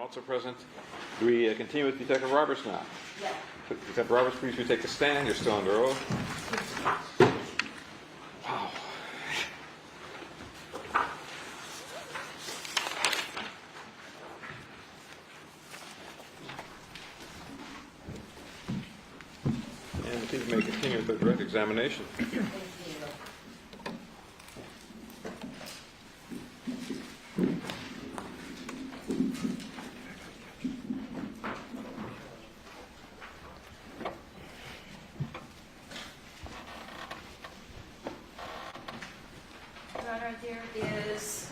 Also present, do we continue with Detective Roberts now? Yes. Detective Roberts, please you take a stand. You're still under oath. Wow. And please may continue with the direct examination. There is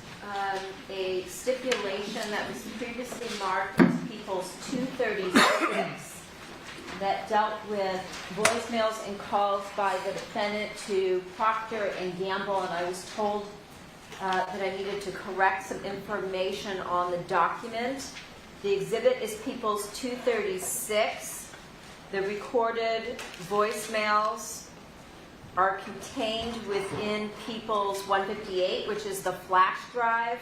a stipulation that was previously marked as People's 236 that dealt with voicemails and calls by the defendant to Procter Gamble, and I was told that I needed to correct some information on the document. The exhibit is People's 236. The recorded voicemails are contained within People's 158, which is the flash drive.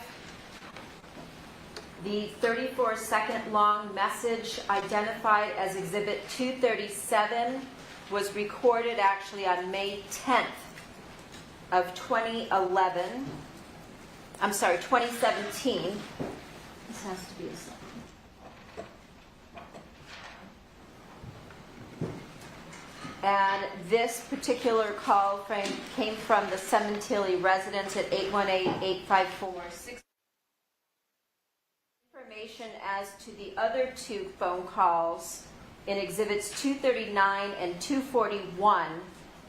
The 34-second long message identified as Exhibit 237 was recorded actually on May 10th of 2017. This has to be a second. And this particular call came from the Sementilli residence at 818-854-6. Information as to the other two phone calls in Exhibits 239 and 241,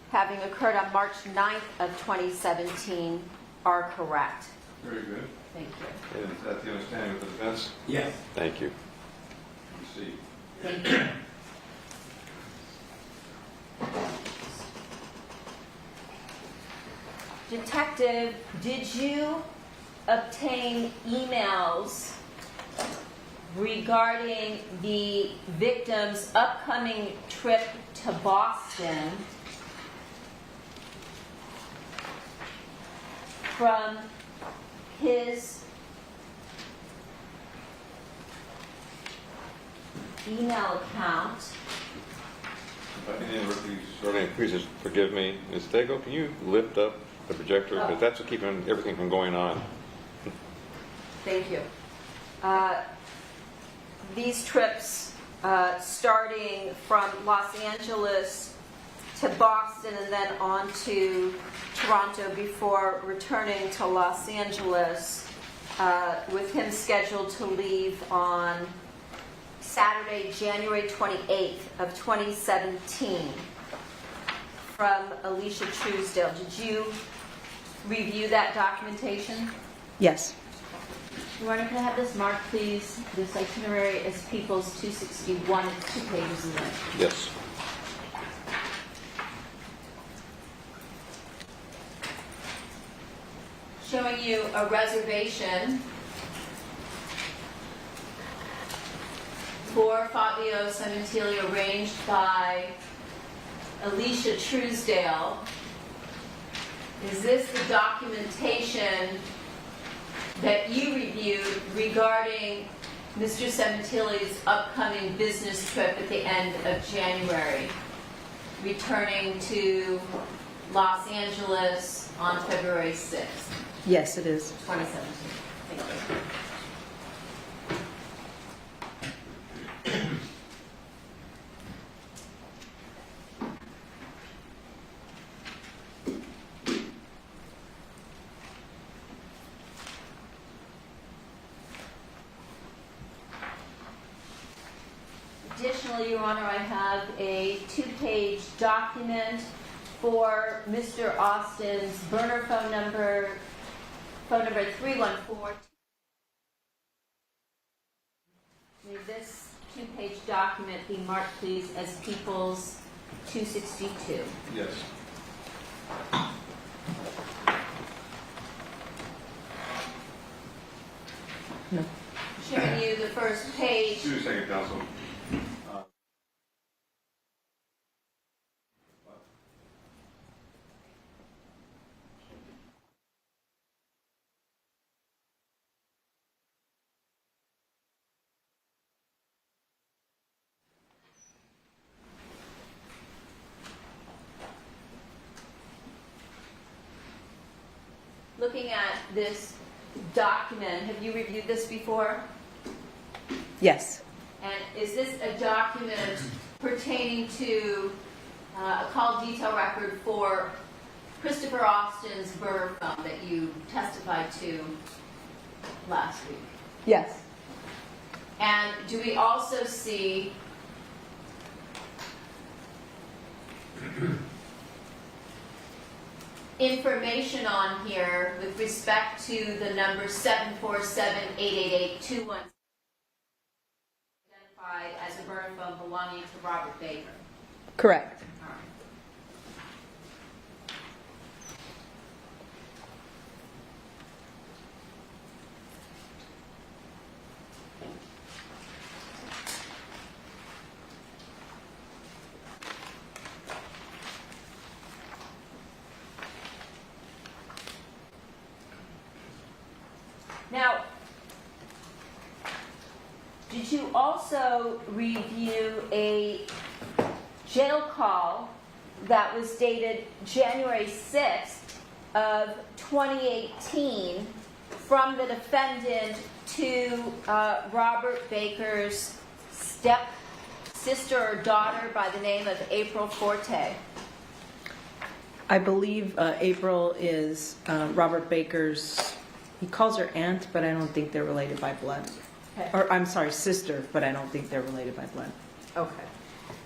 having occurred on March 9th of 2017, are correct. Very good. Thank you. And is that the understanding of the defense? Yes. Thank you. Proceed. Thank you. Detective, did you obtain emails regarding the victim's upcoming trip to Boston from his email account? Please forgive me. Ms. Stego, can you lift up the projector? Because that's what's keeping everything from going on. Thank you. These trips, starting from Los Angeles to Boston and then on to Toronto before returning to Los Angeles, with him scheduled to leave on Saturday, January 28th of 2017 from Alicia Truesdale. Did you review that documentation? Yes. Monica, can I have this marked, please? This itinerary is People's 261. It's 2 pages in length. Yes. Showing you a reservation for Fabio Sementilli arranged by Alicia Truesdale. Is this the documentation that you reviewed regarding Mr. Sementilli's upcoming business trip at the end of January, returning to Los Angeles on February 6th, Yes, it is. 2017? Thank you. Additionally, Your Honor, I have a 2-page document for Mr. Austin's burner phone number 314. May this 2-page document be marked, please, as People's 262. Yes. No. Showing you the first page. 2 seconds, counsel. looking at this document. Have you reviewed this before? Yes. And is this a document pertaining to a call detail record for Christopher Austin's burner phone that you testified to last week? Yes. And do we also see information on here with respect to the number 747-888-21 identified as a burner phone belonging to Robert Baker? Correct. All right. Now, did you also review a jail call that was dated January 6th of 2018 from the defendant to Robert Baker's step-sister or daughter by the name of April Forte? I believe April is Robert Baker's, he calls her aunt, but I don't think they're related by blood. Okay. Or, I'm sorry, sister, but I don't think they're related by blood. Okay.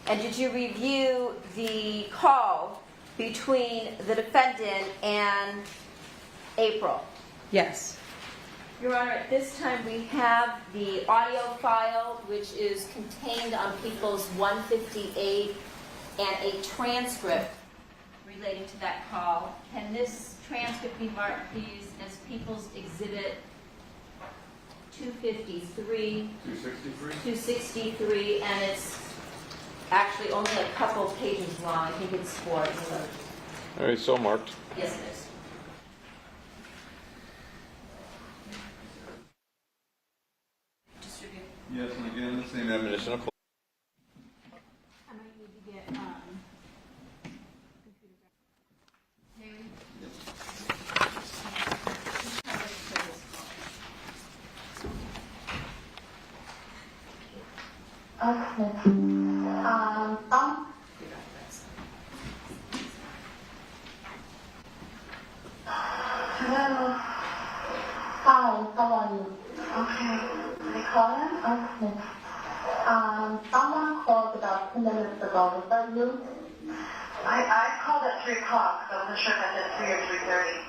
And did you review the call between the defendant and April? Yes. Your Honor, at this time we have the audio file which is contained on People's 158 and a transcript relating to that call. Can this transcript be marked, please, as People's Exhibit 253? 263, and it's actually only a couple of pages long. I think it's 4. All right, so marked. Yes, it is. Distribute. Yes, and again, the same admonition applies. I might need to get computer back. Mary? Okay. Hello. Hi, how are you? Okay. They calling? Okay. Someone called about 2 minutes ago. Was that you? I called at 3 o'clock, so I wasn't sure if I said 3 or 3:30.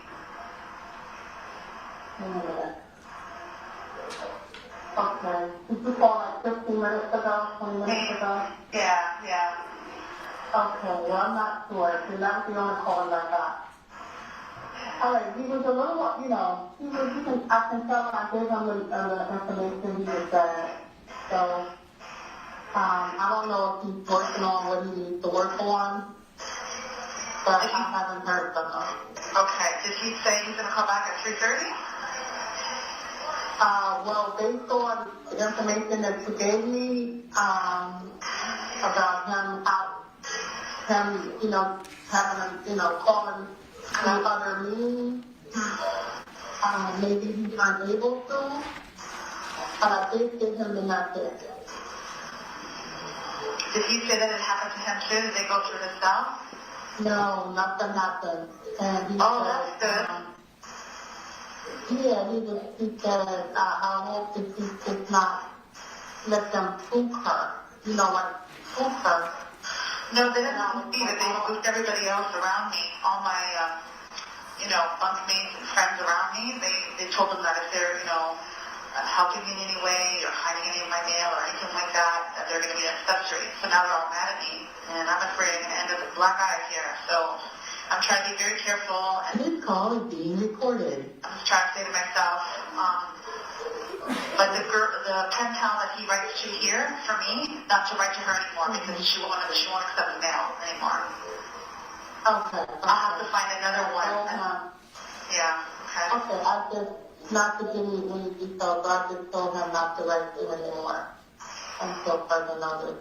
Okay. Did you call like 15 minutes ago, 20 minutes ago? Yeah. Okay, well, I'm not sure, because that was the only call I got. All right, he was a little, I can tell when I gave him the information he was so, I don't know if he's working on what he needs to work on, but I haven't heard from him. Okay, did he say he's going to call back at 3:30? Well, based on the information that you gave me, about him having, calling the other meetings, maybe he's unable to, but I did give him the message. Did he say that it happened to him too? Did they go through the cell? No, nothing happened. And he that's good. He said, I hope that he did not let them spook her. Spook her. No, they didn't spook me, but they spooked everybody else around me. All my, bunkmates and friends around me. They told them that if they're, helping me in any way or hiding any of my mail or anything like that, that they're going to be an accessory. So now they're all mad at me, and I'm afraid I'm going to end up with black eyes here. So I'm trying to be very careful. And this call is being recorded. I'm just trying to say to myself, but the pen pal that he writes to here for me, not to write to her anymore because she won't accept the mail anymore. Okay. I'll have to find another one. Yeah. Okay. I just not to give you any details. I just told him not to write to him anymore until further notice.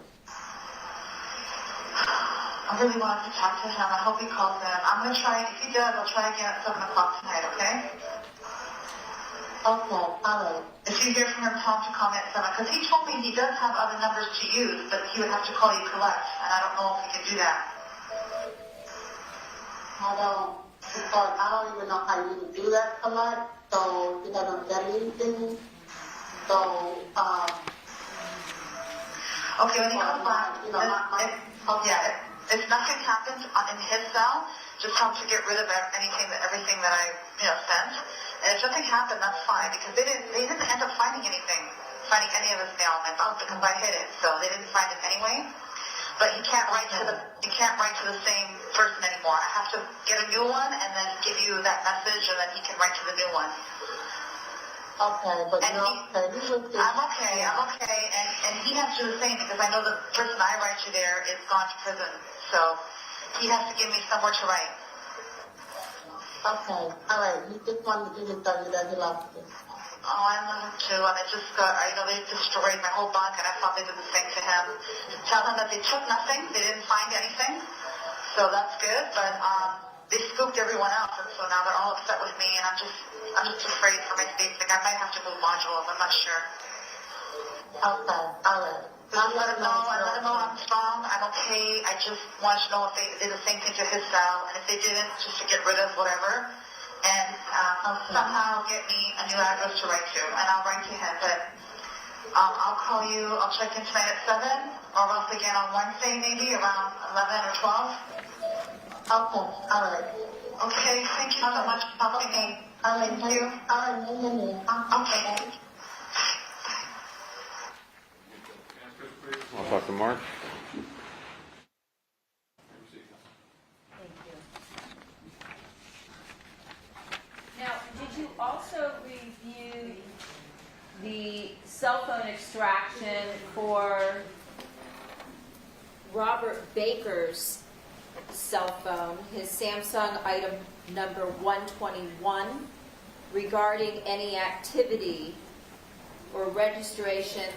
I really wanted to talk to him. I hope he calls in. I'm going to try. If he does, I'll try again at 7 o'clock tonight, okay? Okay, all right. If you hear from him, tell him to call me at 7. Because he told me he does have other numbers to use, but he would have to call you collect. And I don't know if he can do that. Because I don't even know how you do that collect. So he doesn't get anything. So, okay, when he comes back, if nothing happens in his cell, just tell him to get rid of everything that I sent. And if nothing happened, that's fine because they didn't end up finding any of his mail in my phone because I hid it, so they didn't find it anyway. But he can't write to the same person anymore. I have to get a new one and then give you that message, and then he can write to the new one. Okay, but I'm okay, and he has to do the same because I know the person I write to there is gone to prison, so he has to give me somewhere to write. Okay, all right. He just wanted to tell you that he lost it. Oh, I love him too, and it just they destroyed my whole bunk, and I thought they did the same to him. Tell him that they took nothing, they didn't find anything, so that's good, but they scooped everyone else, and so now they're all upset with me, and I'm just afraid for my safety. Like I might have to move modules, I'm not sure. Okay, all right. Just let him know I'm strong, I'm okay. I just wanted to know if they did the same thing to his cell, and if they didn't, just to get rid of whatever, and somehow get me a new address to write to, and I'll write to him. But I'll call you, I'll check in tonight at 7, or else again on Wednesday maybe around 11 or 12. Okay, all right. Okay, thank you so much for helping me. Thank you. Okay. I'll talk to Mark. Thank you. Now, did you also review the cell phone extraction for Robert Baker's cell phone, his Samsung item number 121, regarding any activity or registration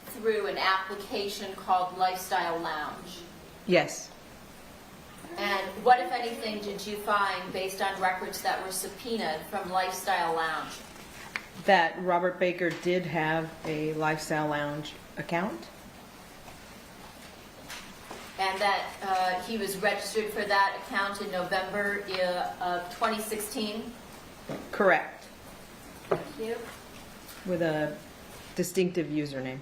through an application called Lifestyle Lounge? Yes. And what, if anything, did you find based on records that were subpoenaed from Lifestyle Lounge? That Robert Baker did have a Lifestyle Lounge account. And that he was registered for that account in November of 2016? Correct. Thank you. With a distinctive username.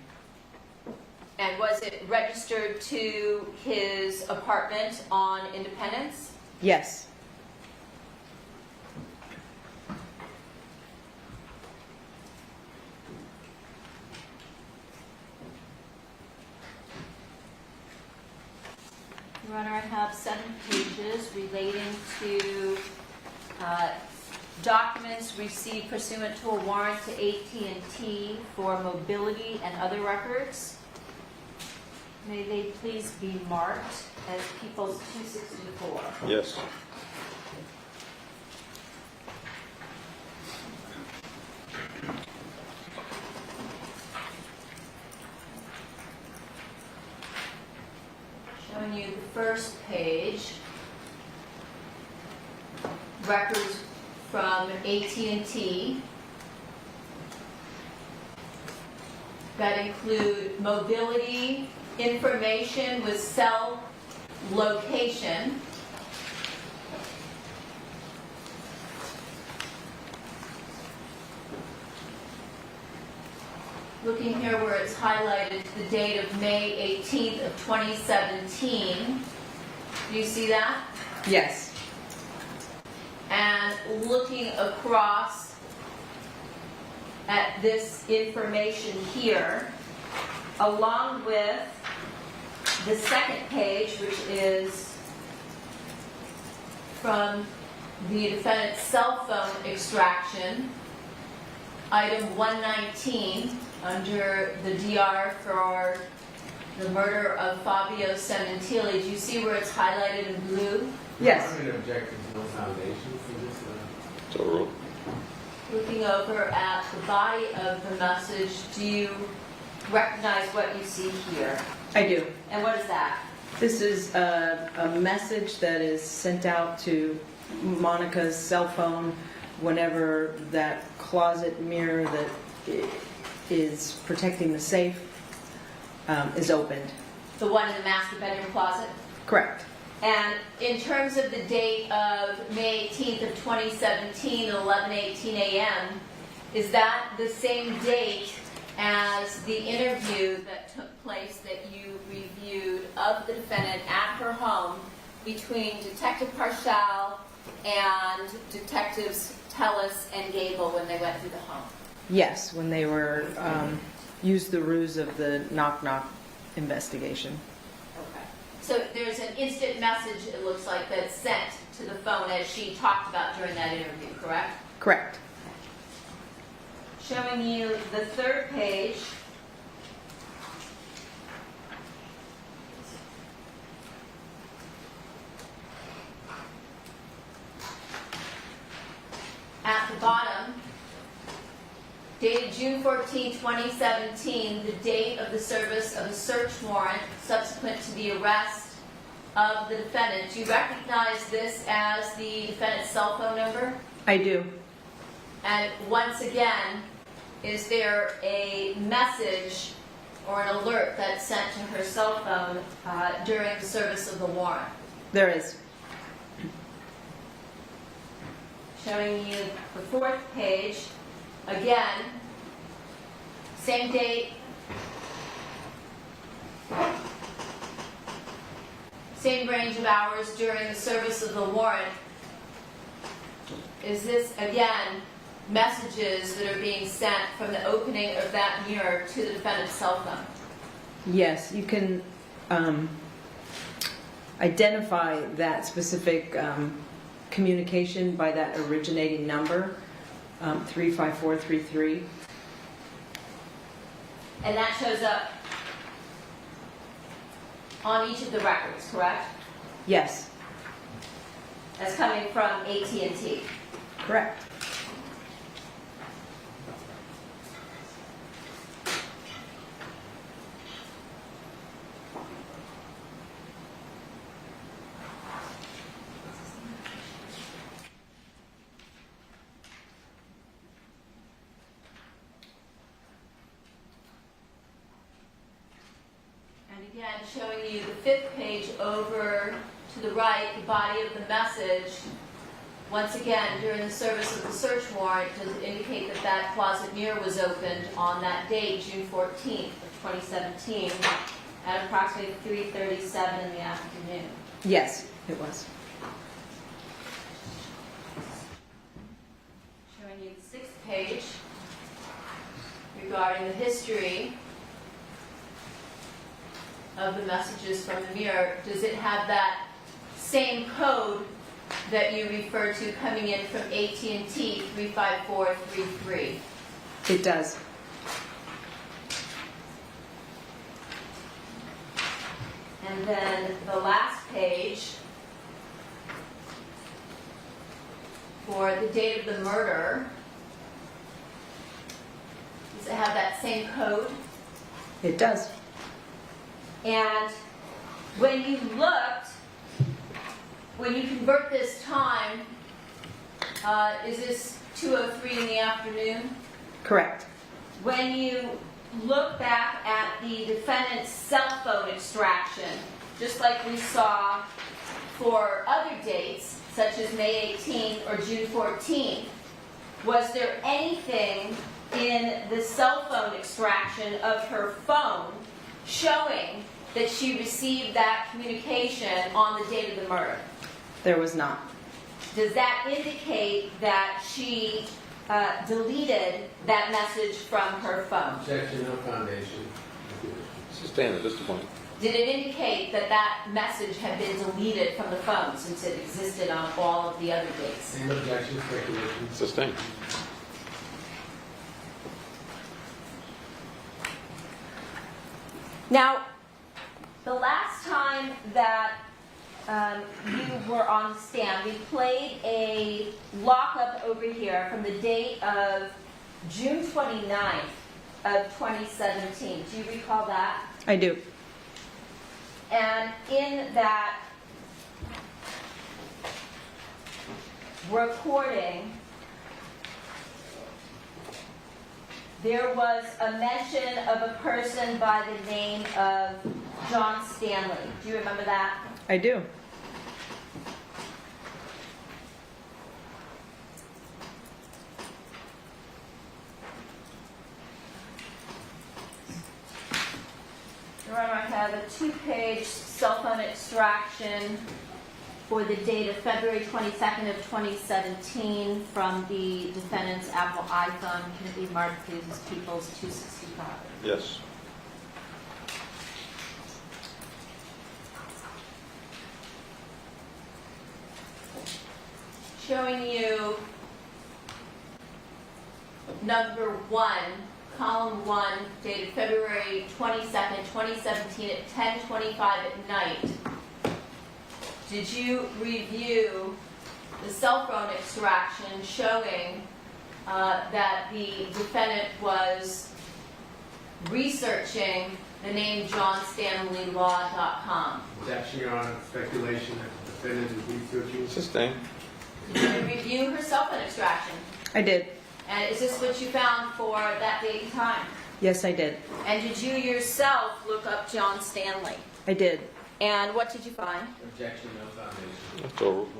And was it registered to his apartment on Independence? Yes. Your Honor, I have 7 pages relating to documents received pursuant to a warrant to AT&T for mobility and other records. May they please be marked as People's 264. Yes. Showing you the first page, records from AT&T that include mobility information with cell location, looking here where it's highlighted the date of May 18th of 2017. Do you see that? Yes. And looking across at this information here, along with the second page, which is from the defendant's cell phone extraction, item 119, under the DR for the murder of Fabio Sementilli. Do you see where it's highlighted in blue? Yes. I'm going to object to no foundation for this. So rule. Looking over at the body of the message, do you recognize what you see here? I do. And what is that? This is a message that is sent out to Monica's cell phone whenever that closet mirror that is protecting the safe is opened. The one in the master bedroom closet? Correct. And in terms of the date of May 18th of 2017 at 11:18 a.m., is that the same date as the interview that took place that you reviewed of the defendant at her home between Detective Parshall and Detectives Tellis and Gable when they went through the home? Yes, when they were used the ruse of the knock-knock investigation. Okay. So there's an instant message, it looks like, that's sent to the phone as she talked about during that interview, correct? Correct. Showing you the third page. At the bottom, dated June 14, 2017, the date of the service of a search warrant subsequent to the arrest of the defendant. Do you recognize this as the defendant's cell phone number? I do. And once again, is there a message or an alert that's sent to her cell phone during the service of the warrant? There is. Showing you the fourth page. Again, same date, same range of hours during the service of the warrant. Is this, again, messages that are being sent from the opening of that mirror to the defendant's cell phone? Yes, you can identify that specific communication by that originating number, 35433. And that shows up on each of the records, correct? Yes, That's coming from AT&T. correct. And again, showing you the fifth page over to the right, the body of the message. Once again, during the service of the search warrant, does it indicate that that closet mirror was opened on that date, June 14th of 2017, at approximately 3:37 in the afternoon? Yes, it was. Showing you the sixth page regarding the history of the messages from the mirror. Does it have that same code that you referred to coming in from AT&T, 35433? It does. And then the last page for the date of the murder. Does it have that same code? It does. And when you looked, when you convert this time, is this 2:03 in the afternoon? Correct. When you look back at the defendant's cell phone extraction, just like we saw for other dates, such as May 18 or June 14, was there anything in the cell phone extraction of her phone showing that she received that communication on the date of the murder? There was not. Does that indicate that she deleted that message from her phone? Objection, no foundation. Sustain it, just a point. Did it indicate that that message had been deleted from the phone since it existed on all of the other dates? Same objection, speculation. Sustain. Now, the last time that you were on the stand, we played a lockup over here from the date of June 29th of 2017. Do you recall that? I do. And in that recording, there was a mention of a person by the name of John Stanley. Do you remember that? I do. Remember, I have a 2-page cell phone extraction for the date of February 22nd of 2017 from the defendant's Apple iPhone. Can it be marked, please, as People's 265? Yes. Showing you number 1, column 1, dated February 22nd, 2017 at 10:25 at night. Did you review the cell phone extraction showing that the defendant was researching the name johnstanleylaw.com? Objection, Your Honor. Speculation that the defendant is researching. Sustained. Did you review her cell phone extraction? I did. And is this what you found for that date and time? Yes, I did. And did you yourself look up John Stanley? I did. And what did you find? Objection, no foundation. That's over.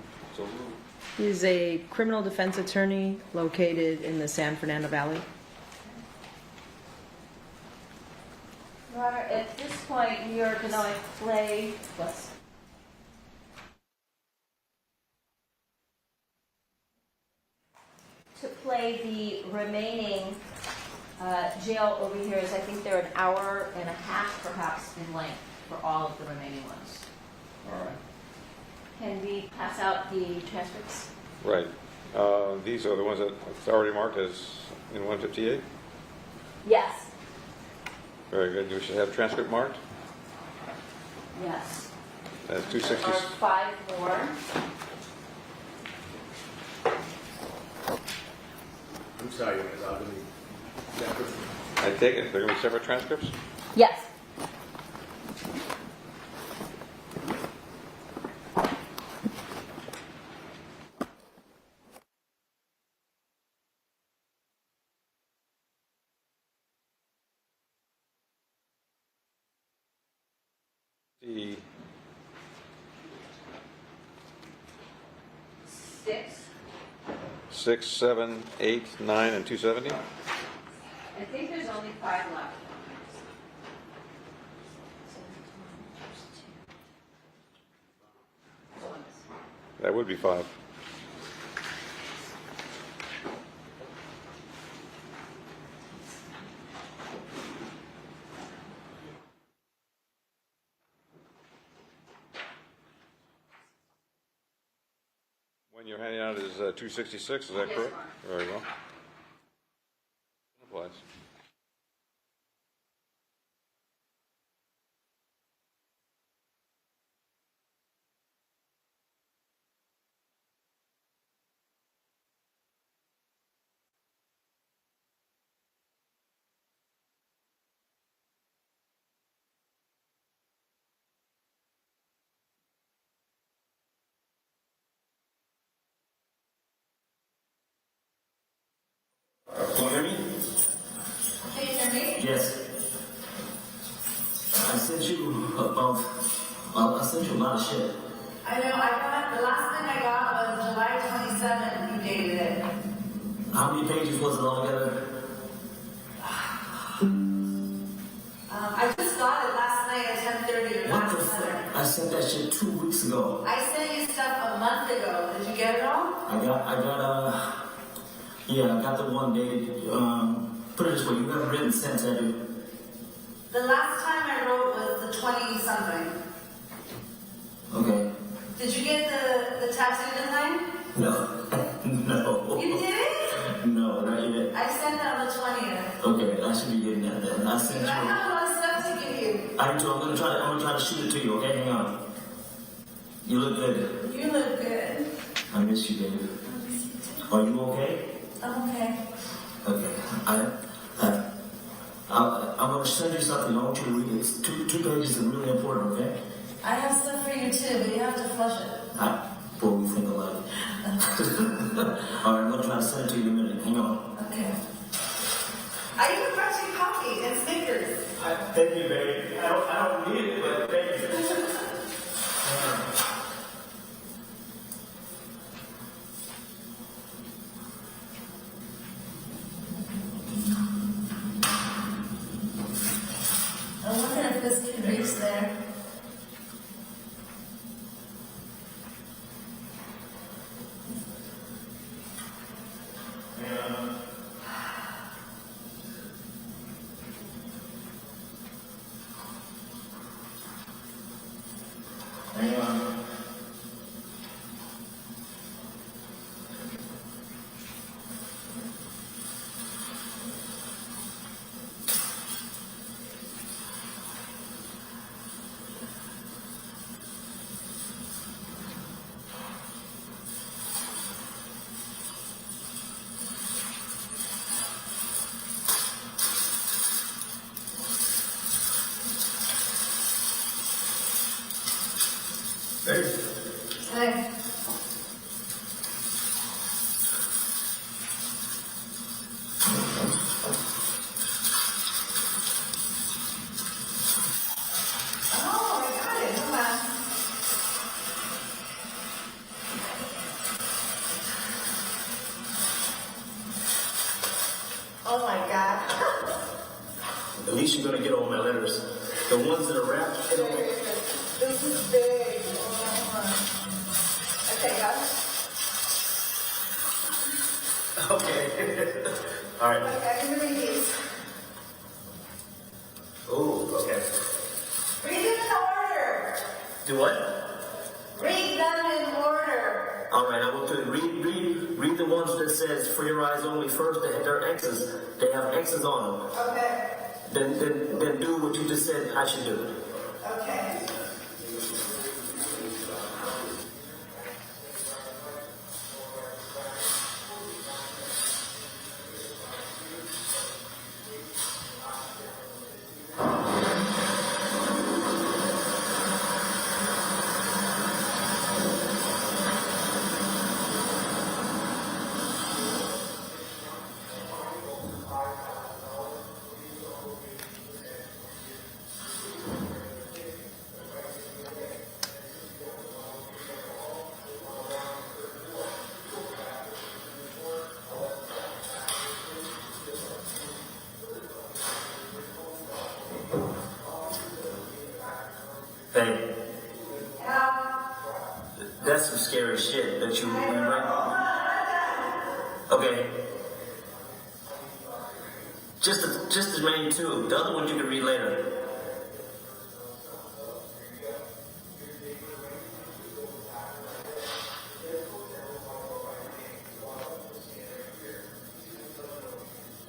He's a criminal defense attorney located in the San Fernando Valley. Your Honor, at this point, you're going to play this. To play the remaining jail overhears, I think they're an hour and a half, perhaps, in length for all of the remaining ones. All right. Can we pass out the transcripts? Right. These are the ones that are already marked as in 158? Yes. Very good. You should have transcript marked. Yes. That's There 260. are 5 more. I'm sorry, Your Honor. I'll be separate. I take it they're going to be separate transcripts? Yes. The 6, 7, 8, 9, and 270? I think there's only 5 left. That would be 5. When you're handing out is 266, is that Yes, correct? Mark. Very well. Applies. Can you hear me? Can you hear me? Yes. I sent you a lot of shit. I know, the last thing I got was July 27th, you dated it. How many pages was it altogether? I just got it last night at 10:30. What the fuck? I sent that shit 2 weeks ago. I sent you stuff a month ago. Did you get it all? I got the one dated, put it this way, you haven't written since, have you? The last time I wrote was the 20-something. Okay. Did you get the tattoo design? No. No. You did? No, not yet. I sent that on the 20th. Okay, I should be getting that then. I sent I you. have a lot of stuff to give you. I'm gonna try to shoot it to you, okay? Hang on. You look good. You look good. I miss you, baby. Are you okay? I'm okay. Okay. I'm going to send you something. I want you to read it. It's two pages are really important, okay? I have stuff for you too, but you have to flush it. Boy, we think alike. Alright, I'm gonna try to send it to you in a minute. Hang on. Okay. I even brought you coffee and Snickers. Thank you, baby. I don't need it, but thank you. I wonder if this can reach there. Hang on. Hey. Hey. Oh, I got it. Come on. Oh my God. At least you're gonna get all my letters. The ones that are wrapped. This is big. Okay, guys. Okay. All right. Okay, I'm gonna read these. Oh, okay. Read them in order. Do what? Read them in order. All right, I will do. Read the ones that says "for your eyes only" first. They're X's. They have X's on them. Okay. Then do what you just said I should do. Okay. Hey, that's some scary shit that you rewrite. Okay. Just the main two. The other one you can read later.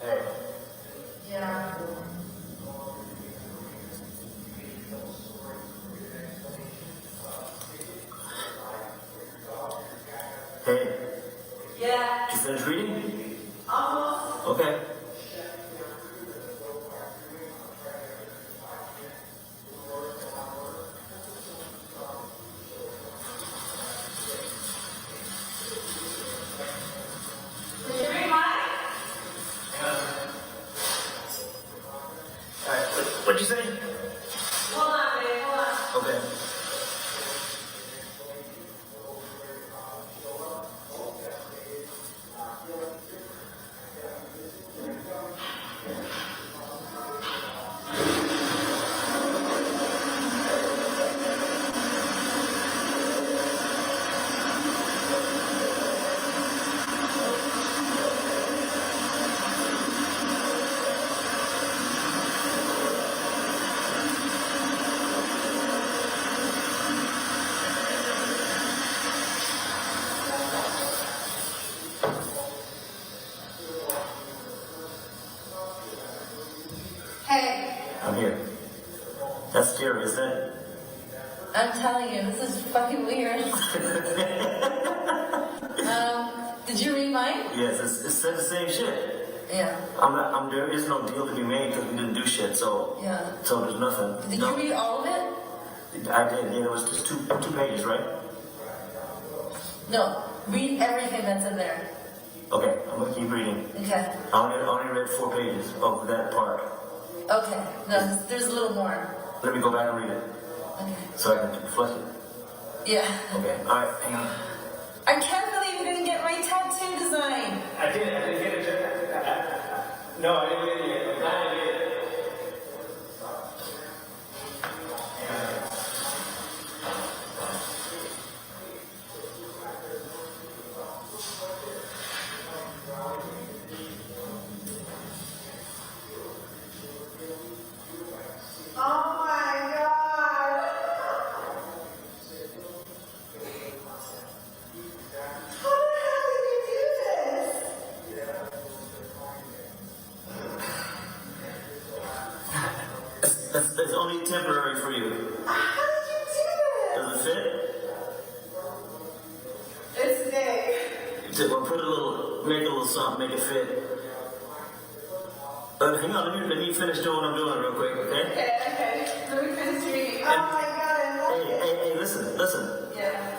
Hey. Yeah. Hey. Yeah. Did you finish reading? Almost. Okay. Did you read mine? Alright, what'd you say? Hold on, babe. Hold on. Okay. Hey, I'm here. That's scary, isn't it? I'm telling you, this is fucking weird. Did you read mine? Yes, it said the same shit. Yeah. There is no deal to be made because we didn't do shit, so Yeah. so there's nothing. Did No. you read all of it? I did. Yeah, it was just two pages, right? No, read everything that's in there. Okay, I'm gonna keep reading. Okay. I only read 4 pages of that part. Okay. No, there's a little more. Let me go back and read it Okay. so I can flush it. Yeah. Okay. All right. Hang on. I can't believe you didn't get my tattoo design. I didn't get it. No, I didn't get it yet. I didn't get it. Oh my god! How the hell did you do this? It's only temporary for you. How did you do Does it fit? this? It's big. Well, make a little something, make it fit. Hang on, let me finish doing what I'm doing real quick, okay? Okay. Let me finish reading. Oh my god, I love it. Hey, listen. Yeah.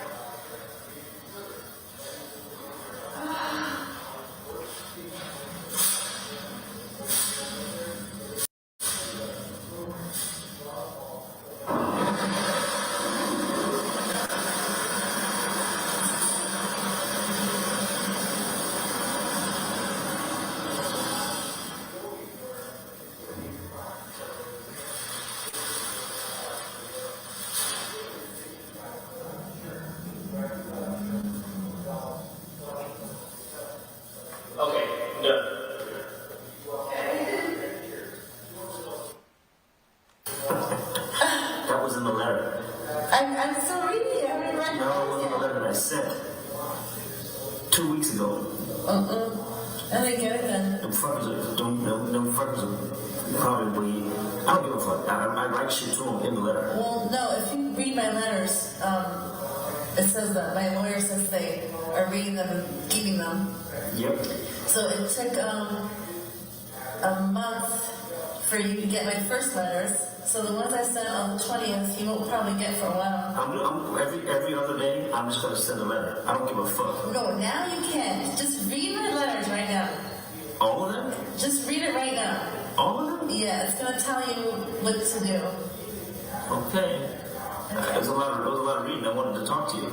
Okay, done. That was in the letter. I'm still reading it. I haven't read it. No, it wasn't the letter that I sent 2 weeks ago. I didn't get it then. Them fuckers are probably, I don't give a fuck. I write shit to them in the letter. Well, no, if you read my letters, it says that my lawyer says they are reading them and keeping them. Yep. So it took a month for you to get my first letters. So the ones I sent on the 20th, you won't probably get for a while. Every other day, I'm just gonna send a letter. I don't give a fuck. No, now you can. Just read my letters right now. All of them? Just read it right now. All of them? Yeah, it's gonna tell you what to do. Okay. There was a lot of reading. I wanted to talk to you.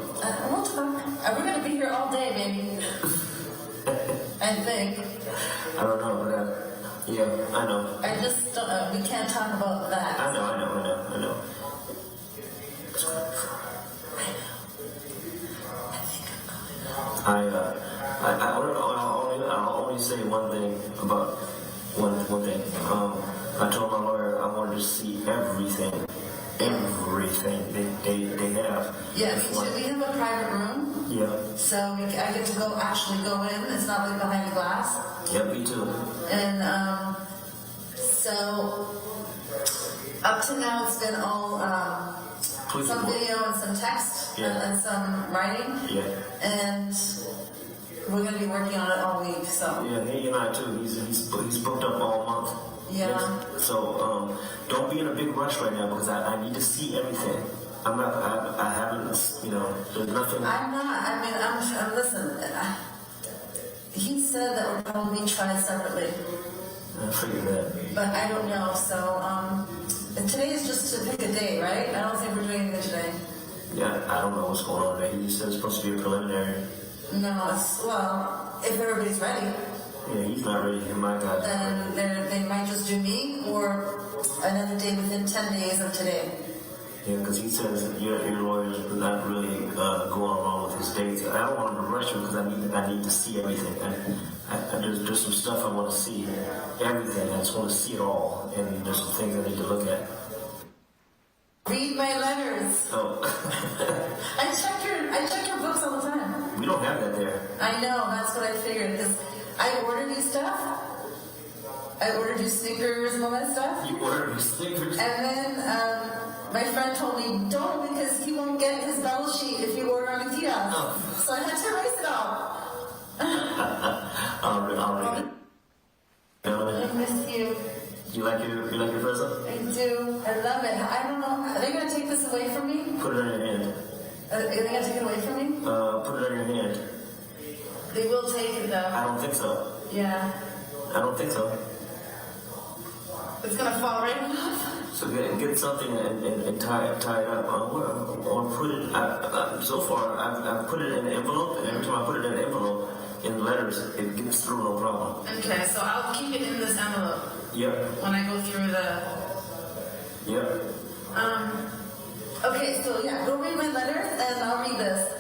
We'll talk. We're gonna be here all day, baby. I think. I don't know, but yeah, I know. I just don't know. We can't talk about that. I know. I'll only say one thing about one thing. I told my lawyer I wanted to see everything they have. Yeah, me too. We have a private room, Yeah. so I get to actually go in. It's not like behind the glass. Yeah, me too. And so up to now, it's been all some video and some text and some writing. Yeah. And we're going to be working on it all week. So Yeah, he and I too. He's booked up all month. Yeah. So don't be in a big rush right now because I need to see everything. I haven't, there's nothing. I'm not. I mean, I'm listen. He said that we're probably tried separately, I figured that. but I don't know. So today is just to pick a day, right? I don't think we're doing anything today. Yeah, I don't know what's going on there. He said it's supposed to be a preliminary. No, if everybody's ready, Yeah, he's not ready. My God. then they might just do me or another day within 10 days of today. Yeah, because he says that your lawyer's not really going along with his dates. I don't want him to rush him because I need to see everything. There's some stuff I want to see. Everything. I just want to see it all. And there's some things I need to look at. Read my letters. Oh. I check your books all the time. We don't have that there. I know, that's what I figured. Because I ordered you stuff. I ordered you Snickers and all that stuff. You ordered me Snickers? And then my friend told me, don't, because he won't get his bell sheet if you order on a kiosk. Oh. So I had to erase it all. I'll read it. I miss you. You like your present? I do. I I love it. I don't know. Are they going to take this away from me? Put it in your hand. Are they going to take it away from me? Put it in your hand. They will take it though. I don't think so. Yeah. I don't think so. It's going to fall right off. So get something and tie it up, or put it. So far, I've put it in an envelope, and every time I put it in an envelope in letters, it gets through no problem. Okay, so I'll keep it in this envelope Yep. when I go through the. Yep. Okay, so yeah, go read my letters and I'll read this.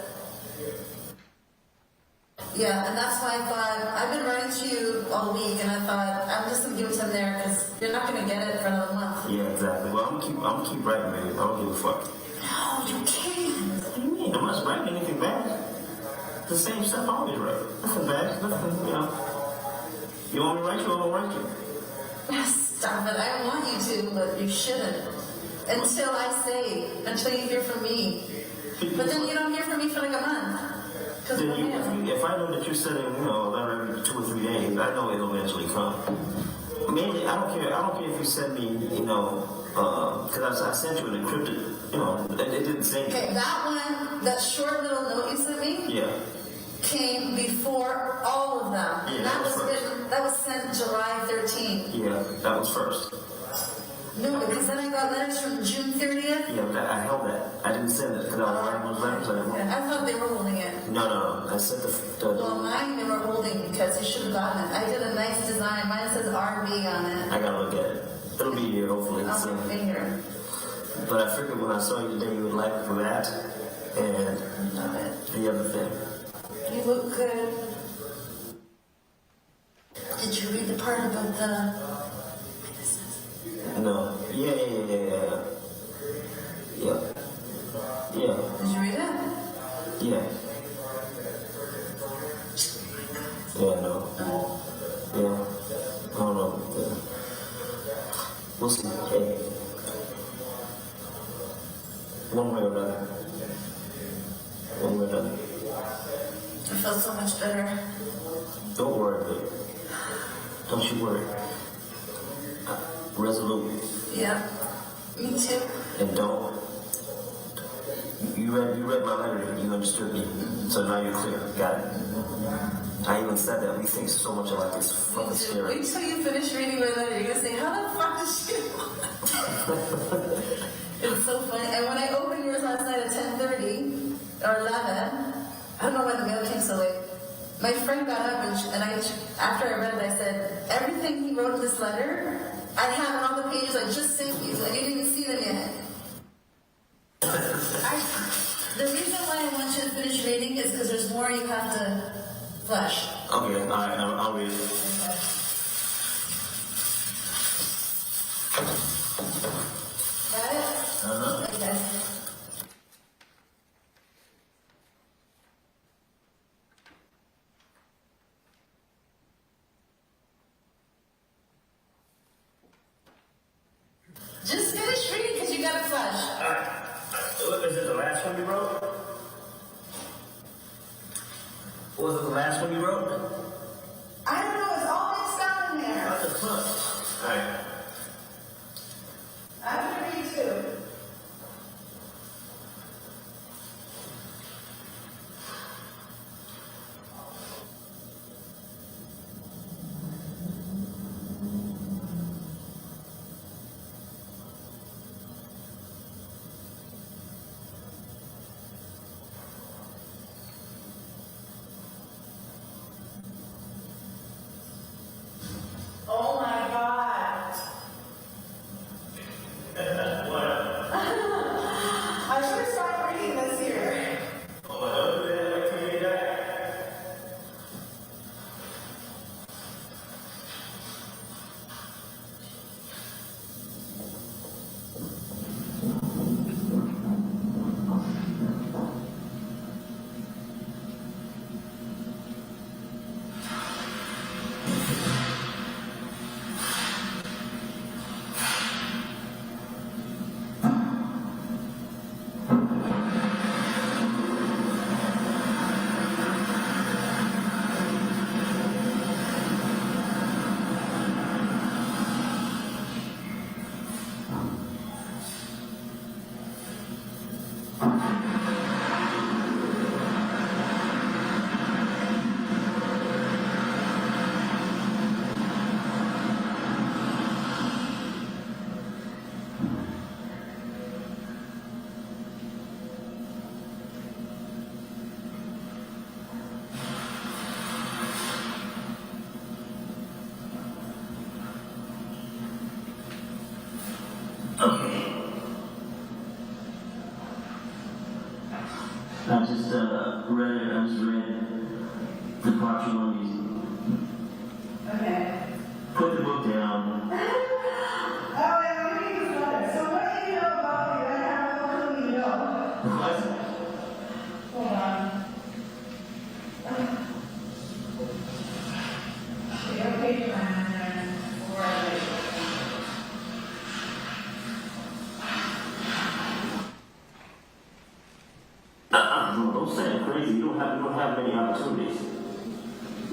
Yeah, and that's why I thought, I've been writing to you all week, and I thought, I'm just going to give it to them there, because you're not going to get it for another month. Yeah, exactly. Well, I'm gonna keep writing, baby. I don't give a fuck. No, you can't. What do you mean? I'm not writing anything bad. The same stuff I always write. Nothing bad. Nothing, you know. You want me to write you, I'm gonna write you. Stop it, I don't want you to, but you shouldn't. Until you hear from me. But then you don't hear from me for like a month. Then if I know that you're sending, a letter every 2 or 3 days, I know it'll eventually come. Mainly, I don't care if you send me, because I sent you an encrypted, it didn't say. Okay, that one, that short little note you sent me, Yeah. came before all of them. Yeah, that was sent July 13th. Yeah, that was first. No, because then I got letters from June 30th. Yeah, but I held that. I didn't send it because I was writing those letters. I thought they were holding it. No. I sent Well, mine they were holding because you should have gotten it. I did a nice design. Mine says RB on it. I gotta look at it. It'll be here hopefully On soon. my finger. But I figured when I saw you today, you would like for that and Love it. the other thing. You look good. Did you read the part about the No. Yeah. Yeah. Did you read it? Yeah. Yeah, no. Yeah. I don't know. We'll see. Hey. One way or another. One way or another. I felt so much better. Don't worry, baby. Don't you worry. Resolute. Yeah. Me too. And don't. You read my letter, you understood me. So now you're clear. Got it? I even said that we think so much about this fucking scary. Wait till you finish reading my letter. You're gonna say, how the fuck did she It's so funny. And when I opened yours last night at 10:30 or 11, I don't know when the mail came so late. My friend got up and after I read it, I said, everything he wrote in this letter, I have on all the pages I just sent you, and you didn't even see them yet. The reason why I want you to finish reading is because there's more you have to flesh. Okay, alright, I'll read it. Got it? Uh-huh. Okay. Just finish reading because you got to flesh. Alright. Is it the last one you wrote? Was it the last one you wrote? I don't know, it's all mixed up in there. What the fuck? Alright. I'm going to read too. Oh my God. What? I just read the part you want to Okay. put the book down. Oh, wait, let me get started. So what do you know about me? I have no clue you know. What? Hold on. Okay, Don't say it crazy. You don't have many opportunities.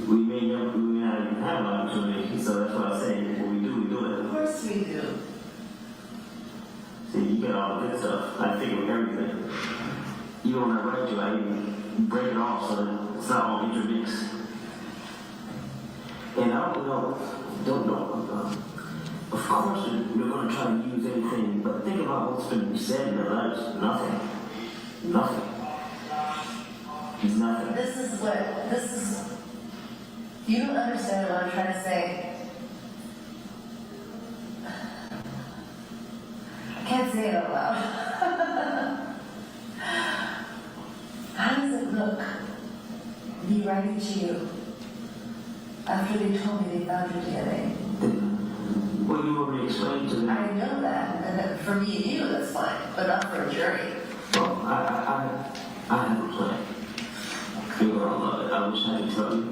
We may not even have an opportunity, so that's why I say when we do it. Of course we do. See, you get all the good stuff. I think of everything. You don't have right to. I even break it off so that it's not all intermixed. And I don't know. Of course, you're going to try to use anything, but think about what's been said in the letters. Nothing. Nothing. You don't understand what I'm trying to say. I can't say it out loud. How does it look, me writing to you, after they told me they found your DNA? Well, you already explained to me. I know that, and that for me and you, that's fine, but not for a jury. Well, I have a plan. You're gonna love it. I wish I could tell you.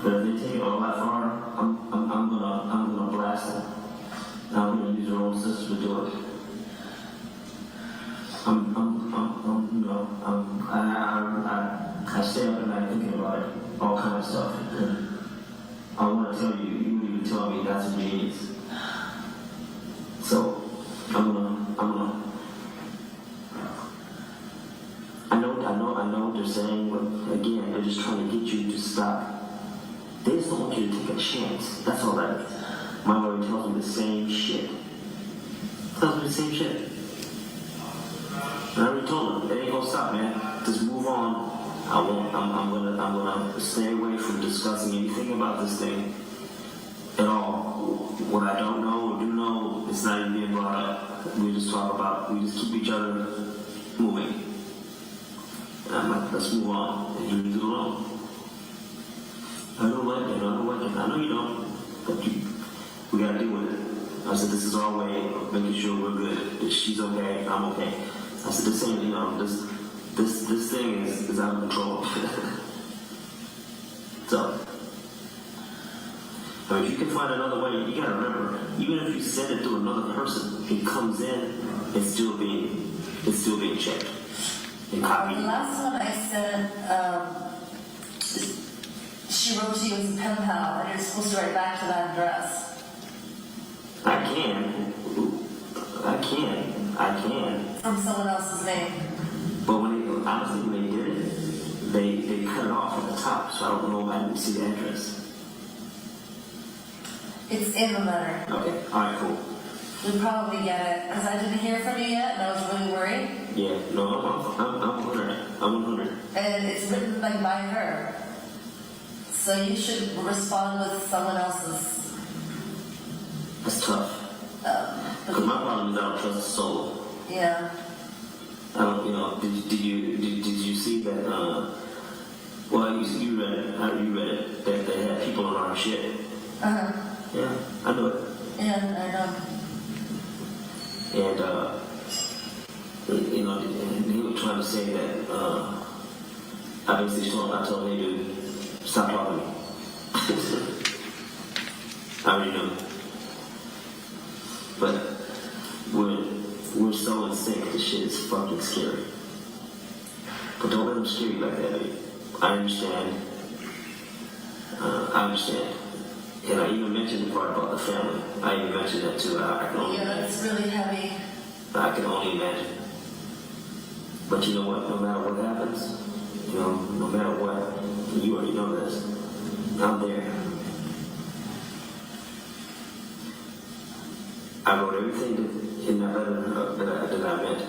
But if they take it all that far, I'm gonna blast them. I'm gonna use their own system to do it. I stay up at night thinking about it, all kind of stuff. And I want to tell you, you would even tell me that's a genius. So, I know what they're saying, but again, they're just trying to get you to stop. They just don't want you to take a chance. That's all that is. My lawyer tells me the same shit. Tells me the same shit. And I already told him, it ain't gonna stop, man. Just move on. I'm gonna stay away from discussing anything about this thing at all. What I don't know or do know, it's not even being brought up. We just keep each other moving. And I'm like, let's move on and leave it alone. I don't like it. I know you don't, but we gotta deal with it. I said, this is our way of making sure we're good. That she's okay, I'm okay. I said, this ain't, this thing is out of control. So, but if you can find another way, you gotta remember, even if you send it to another person, it comes in, it's still being checked. The last one I sent, she wrote to you as a pen pal, and you're supposed to write back to that address. I can. From someone else's name. But when they did it, they cut it off at the top, so I don't know if I didn't see the address. It's in the letter. Okay, alright, cool. We'll probably get it, because I didn't hear from you yet, and I was really worried. Yeah, no, I'm 100. I'm 100. And it's written by her. So you should respond with someone else's. That's tough. Because my problem is I don't trust a soul. Yeah. I don't, did you see that, well, you read it, that they had people on our shit. Uh-huh. Yeah, I know it. Yeah, I know. And he was trying to say that, I told him, hey dude, stop talking to me. I already know. But we're so in sync, this shit is fucking scary. But don't let them scare you like that, dude. I understand. And I even mentioned the part about the family. I even mentioned that too. I can only imagine. It's really heavy. I can only imagine. But you know what? No matter what happens, no matter what, you already know this. I'm there. I wrote everything in that letter that I meant.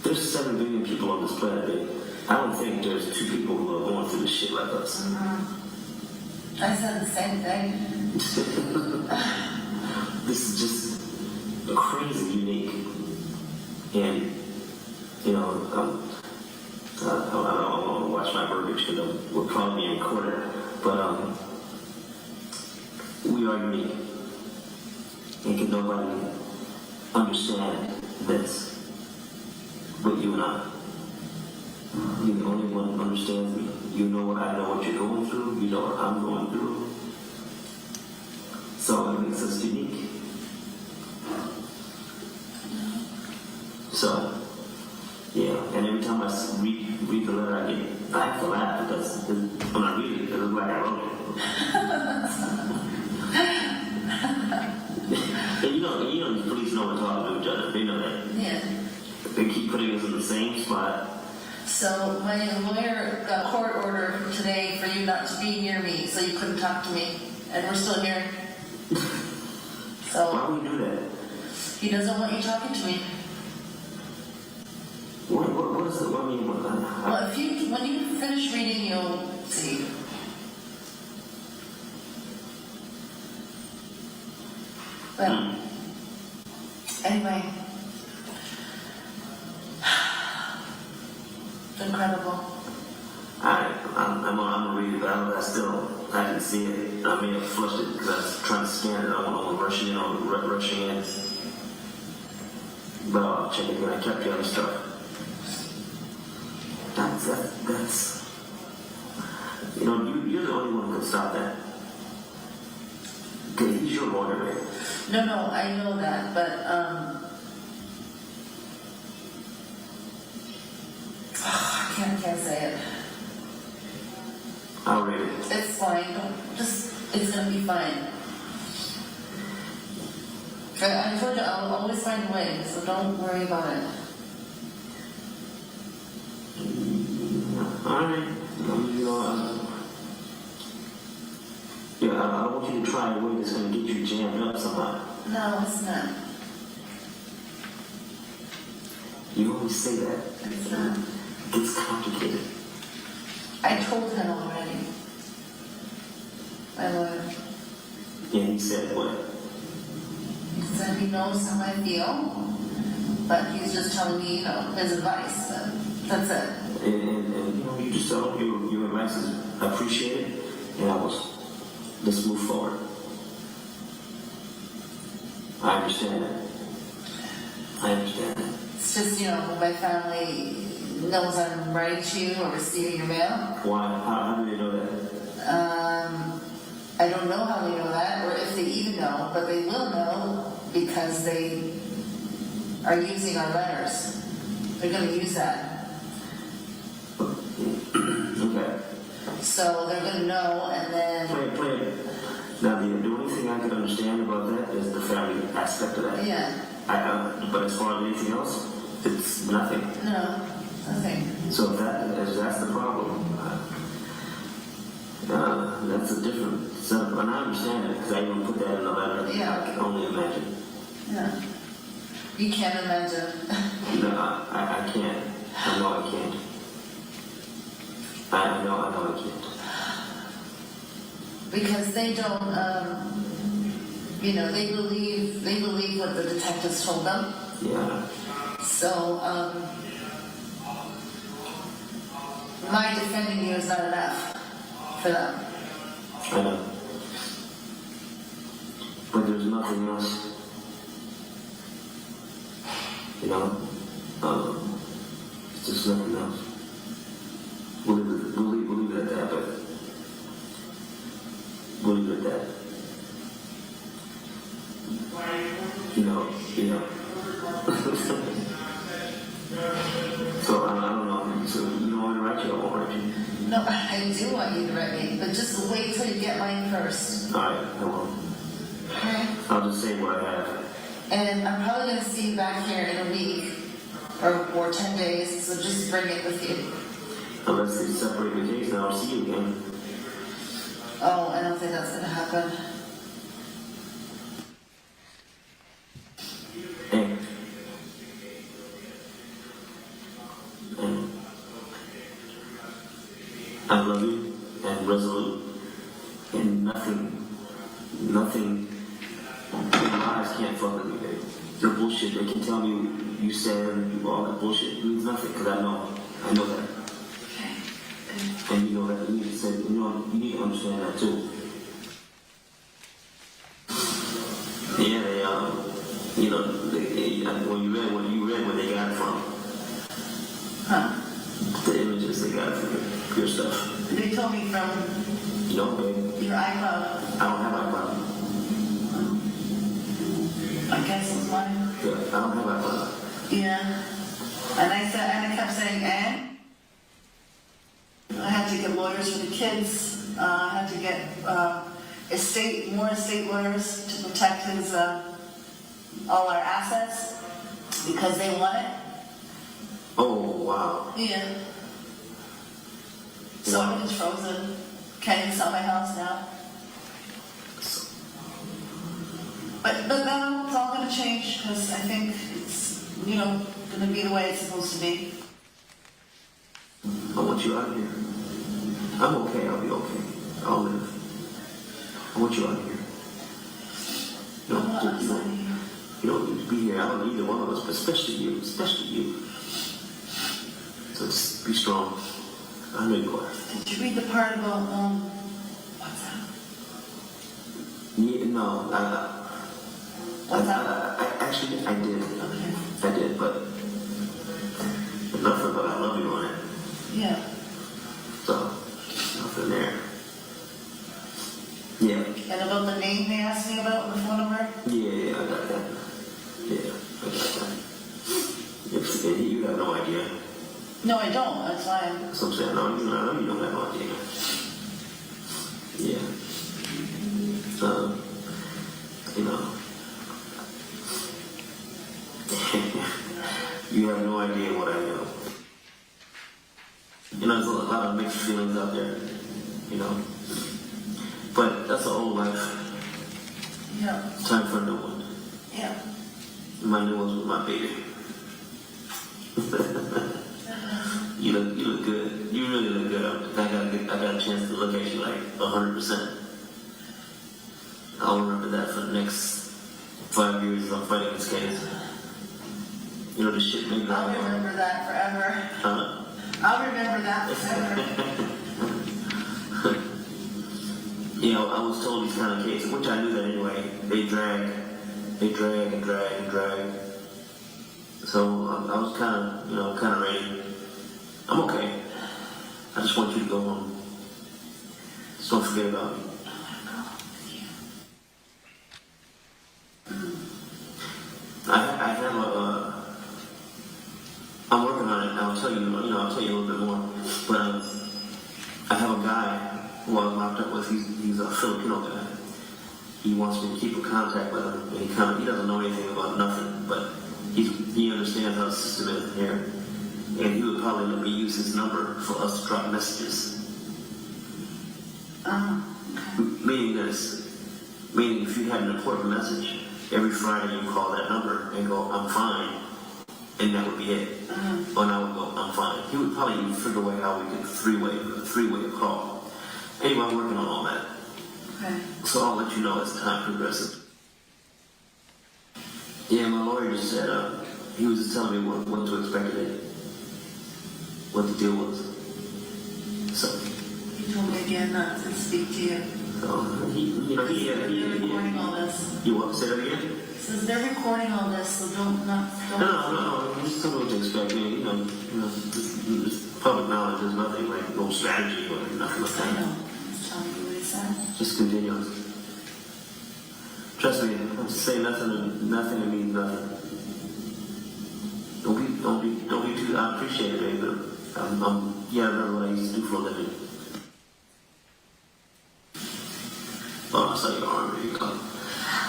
There's 7 billion people on this planet. Babe. I don't think there's 2 people who are going through this shit like us. I said the same thing. This is just crazy unique. And, I don't want to watch my verbiage because we'll probably be recorded. But we are unique. And can nobody understand this but you and I? You're the only one who understands me. You know I know what you're going through. You know what I'm going through. So it makes us unique. So, yeah, and every time I read the letter, I have to laugh because when I read it, it looks like I wrote it. And the police know what talking to each other. They know that. Yeah. They keep putting us in the same spot. So my lawyer got a court order today for you not to be near me, so you couldn't talk to me, and we're still here. So why would you do that? he doesn't want you talking to me. What is it? What do you mean? Well, when you finish reading, you'll see. But anyway, incredible. I'm gonna read it, but I didn't see it. I may have flushed it because I was trying to scan it. I don't want to rushing in. But I'll check it again. I kept the other stuff. That's you're the only one who can stop that. Okay, he's your lawyer, right? No, I know that, but I can't say it. I'll read it. It's fine. It's gonna be fine. I told you I'll always find a way, so don't worry about it. Alright. I want you to try a way that's going to get you jammed up somehow. No, it's not. You always say that. It's not. It gets complicated. I told him already. My lawyer. Yeah, he said what? He said he knows how I feel, but he's just telling me, his advice. That's it. And you just tell him your advice is appreciated, and let's move forward. I understand that. It's just, my family knows I'm writing to you or receiving your mail. Why? How do they know that? I don't know how they know that, or if they even know, but they will know because they are using our letters. They're going to use that. Okay. So they're going to know, and then... Play it. Now, the only thing I can understand about that is the family aspect of that. Yeah. But as far as anything else, it's nothing. No, nothing. So if that's the problem, that's a different setup. And I understand it because I even put that in the letter. Yeah. I can only imagine. Yeah. You can't imagine. No, I can't. I know I can't. I know I can't. Because they don't, they believe what the detectives told them. Yeah. So, my defending you is not enough for them. I know. But there's nothing else. It's just nothing else. We'll leave it at that, but we'll leave it at that. So I don't know. So you don't want to write you, I won't write you. No, I do want you to write me, but just wait till you get mine first. All right, I will. Okay? I'll just say what I have. And I'm probably going to see you back here in a week or 10 days, so just bring it with you. Unless they separate the case, and I'll see you again. Oh, I don't think that's gonna happen. Hey. I love you and resolute, and nothing, your lies can't fuck with me, babe. Your bullshit, they can tell me you stand, all that bullshit, it means nothing, because I know that. And you know that, you need to say, you need to understand that too. Yeah, when you read where they got it from. Huh? The images they got from your stuff. They told me from No, babe. your iCloud. I don't have iCloud. I guess it's mine. Yeah, I don't have iCloud. Yeah. And I kept saying, I had to get lawyers for the kids. I had to get more estate lawyers to protect his all our assets because they want it. Oh, wow. Yeah. So everything's frozen. Can't even sell my house now. But now it's all going to change because I think it's going to be the way it's supposed to be. I want you out of here. I'm okay, I'll be okay. I'll live. I want you out of here. You don't need to be here. I don't need either one of us, but especially you. So just be strong. I know you are. Did you read the part about what's that? Yeah, no, What's that? actually, I did. Okay. I did, but nothing but I love you on it. Yeah. So, nothing there. Yeah. And about the name they asked me about, the phone number? Yeah, I got that. Yeah, I got that. You have no idea. No, I don't. That's why I'm. That's what I'm saying. No, you don't have no idea. Yeah. You have no idea what I know. There's a lot of mixed feelings out there, But that's an old life. Yeah. Time for a new one. Yeah. My new one's with my baby. You look good. You really look good. I got a chance to look at you like 100%. I'll remember that for the next 5 years as I'm fighting this case. The shit made I'll remember that forever. Huh? I'll remember that forever. I was told these kind of cases, which I knew that anyway, they drag and drag and drag. So I was kind of ready. I'm okay. I just want you to go home. Just don't forget about me. I have I'm working on it. I'll tell you a little bit more. But I have a guy who I was locked up with. He's a Filipino guy. He wants me to keep in contact with him. And he doesn't know anything about nothing, but he understands how the system is here. And he would probably let me use his number for us to drop messages. Meaning if you had an important message, every Friday you call that number and go, I'm fine, and that would be it. And I would go, I'm fine. He would probably even figure a way how we could three-way a call. Anyway, I'm working on all that. Okay. So I'll let you know as time progresses. Yeah, my lawyer just said, he was just telling me what to expect today. What the deal was. So. He told me again not to speak to you. So, They're recording all this. You want to say that again? He says they're recording all this, so don't. No. Just tell me what to expect. This public knowledge. There's nothing like no strategy or nothing like that. I know. He's telling you what he said. Just continue. Trust me. Say nothing. Nothing. It means nothing. Don't be too. I appreciate it, baby. But I remember what I used to do for a living. Oh, I saw your arm. There you go.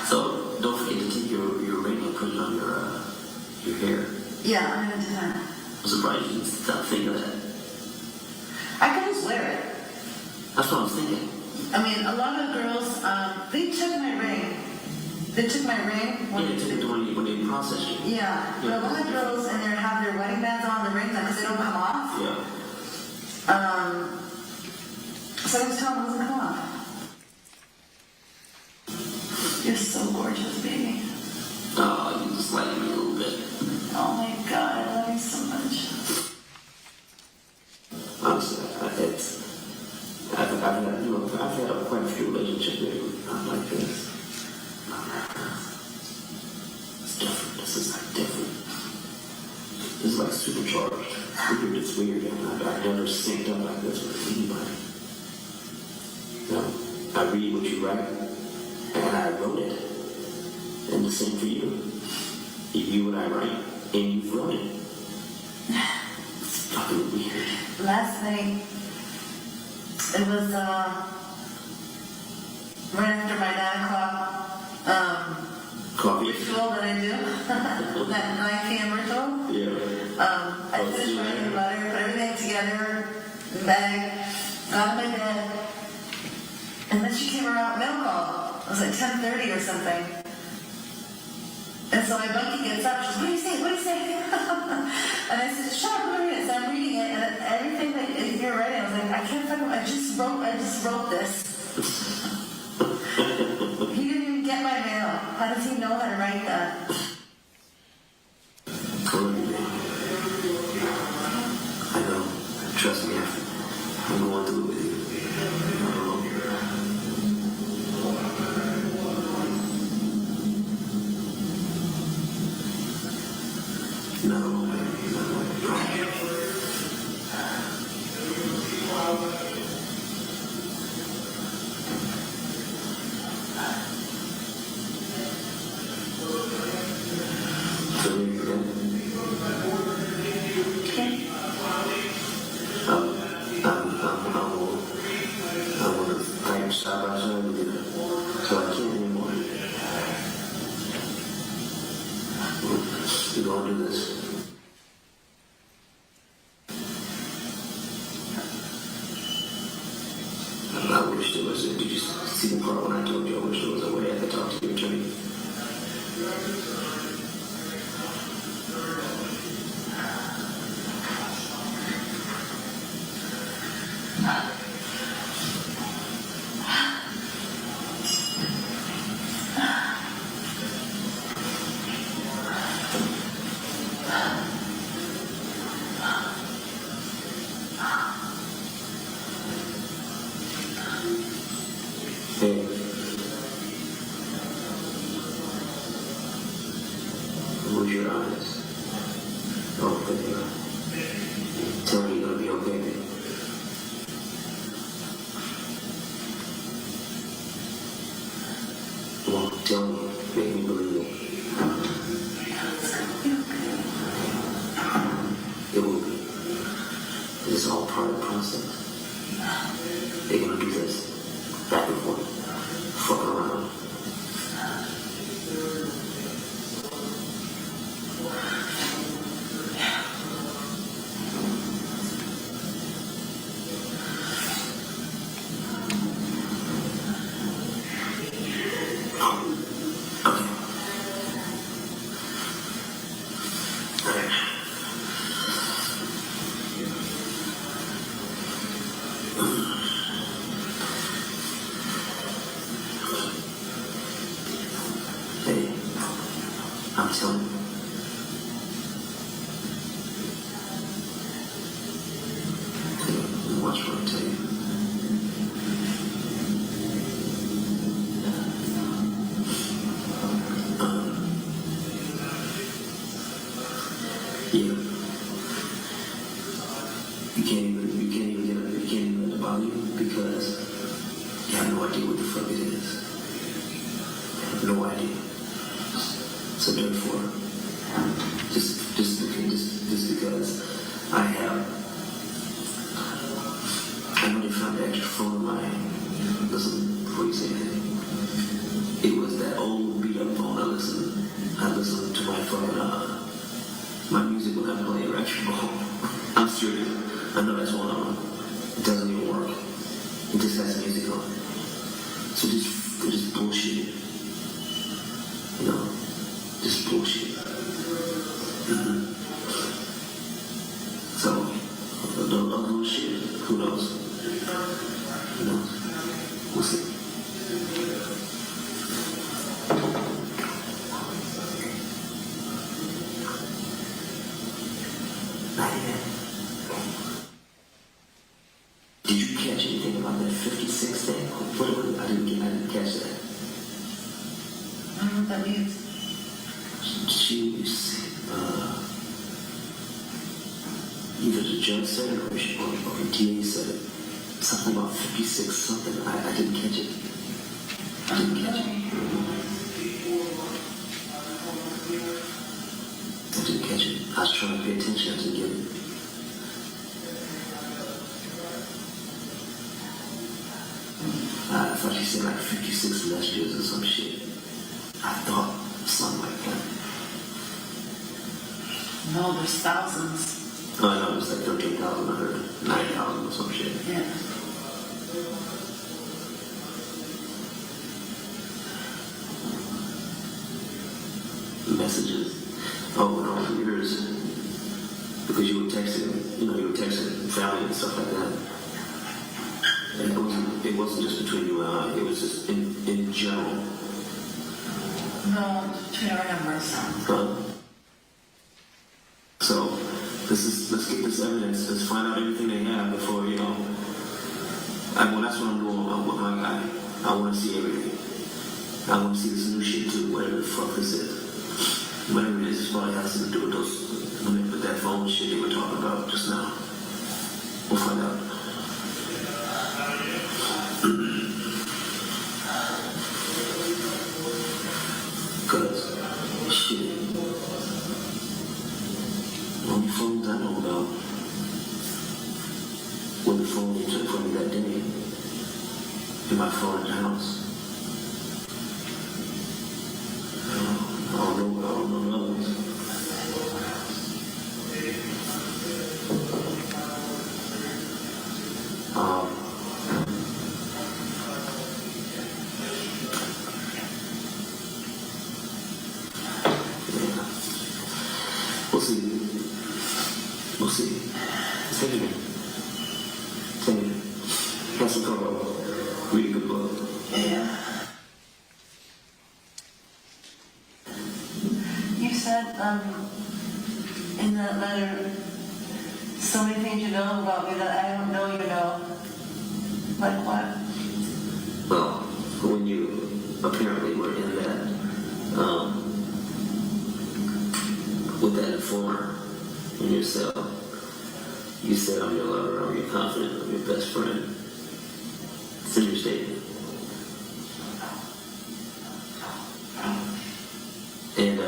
So don't forget to take your ring and put it on your hair. Yeah, I'm gonna do that. I'm surprised you didn't stop thinking of that. I could just wear it. That's what I was thinking. I mean, a lot of girls, they took my ring. They took my ring. Yeah, they took it when they processed you. Yeah, but a lot of girls in there have their wedding bands on, the rings on, because they don't come off. Yeah. So I was telling them it doesn't come off. You're so gorgeous, baby. Oh, you just like me a little bit. Oh my God, I love you so much. Honestly, I've had quite a few relationships with not like this. It's different. This is like different. This is like supercharged. It's weird. I've never synced up like this with anybody. You know, I read what you write, and I wrote it. And the same for you. You and I write, and you wrote it. It's fucking weird. Last night, it was right after my 9 o'clock Coffee. ritual that I do, that 9 p.m. ritual. Yeah. I finished writing the letter, put everything together, in the bag, got in my bed, and then she came around, mail call. It was like 10:30 or something. And so my bunkie gets up, she goes, what do you say, what do you say? And I said, shut up, let me read it. So I'm reading it, and everything that you're writing, I was like, I can't fucking, I just wrote this. He didn't even get my mail. How does he know how to write that? I know. Trust me, I'm going through it with you. No, we're going to do this. I wish there was did you see the part when I told you I wish there was a way I could talk to your attorney? Hey. Close your eyes. Okay. Tell me you're gonna be okay. Come on, tell me. Make me believe it. It will be. It's all part of the process. They're gonna do this. Back and forth. Fuck around. Hey, I'm telling you. Hey, watch what I tell you. Yeah. You can't even let it bother you because you have no idea what the fuck it is. You have no idea. So therefore, just because I know they found the extra phone in my, listen, before you say anything, it was that old beat up phone I listened to my fucking, my music will never play electrical. I'm serious. I know that's one of them. It doesn't even work. It just has music on it. So they're just bullshit. You know, just bullshit. Mm-hmm. So, the other little shit, who knows? Who knows? We'll see. Did you catch anything about that 56 thing? I didn't catch that. I don't know what that means. Either the judge said it or the DA said it. Something about 56 something. I didn't catch it. I didn't catch it. I was trying to pay attention. I didn't get it. I thought you said like 56 messages or some shit. I thought something like that. No, there's thousands. Oh, I know, it was like 13,000, I heard 9,000 or some shit. Yeah. Messages. Oh, no, yours. Because you were texting, you were texting family and stuff like that. And it wasn't just between you and I, it was just in general. No, between our numbers. So, let's get this evidence, let's find out everything they have before, that's what I'm doing with my guy. I want to see everything. I want to see this new shit too, whatever the fuck this is. Whatever it is, it probably has to do with that phone shit they were talking about just now. We'll find out. Because, shit. The only phones I know about were the phone they took from me that day in my phone in the house. I don't know the others. We'll see. Take it. Have some cover. Read a good book. Yeah. You said in that letter so many things you know about me that I don't know you know. Like what? Well, when you apparently were in that, with that informer in your cell, you said I'm your lover, I'm your confidant, I'm your best friend. It's in your statement. And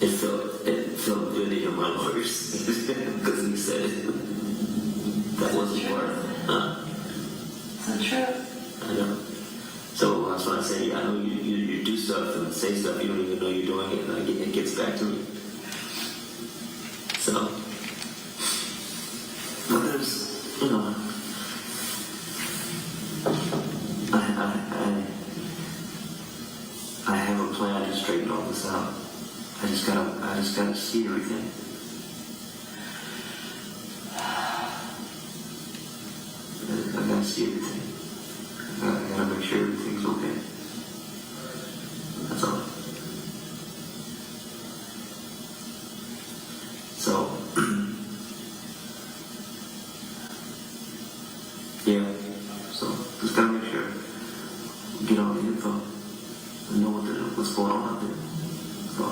it felt good to hear my voice because he said it. That wasn't part of it. Huh? Is it true? I know. So that's what I say. I know you do stuff and say stuff you don't even know you're doing it, and it gets back to me. So, but there's, I have a plan to straighten all this out. I just gotta see everything. I gotta see everything. I gotta make sure everything's okay. That's all. So, yeah. So, just gotta make sure. Get all the info. And know what's going on out there. So.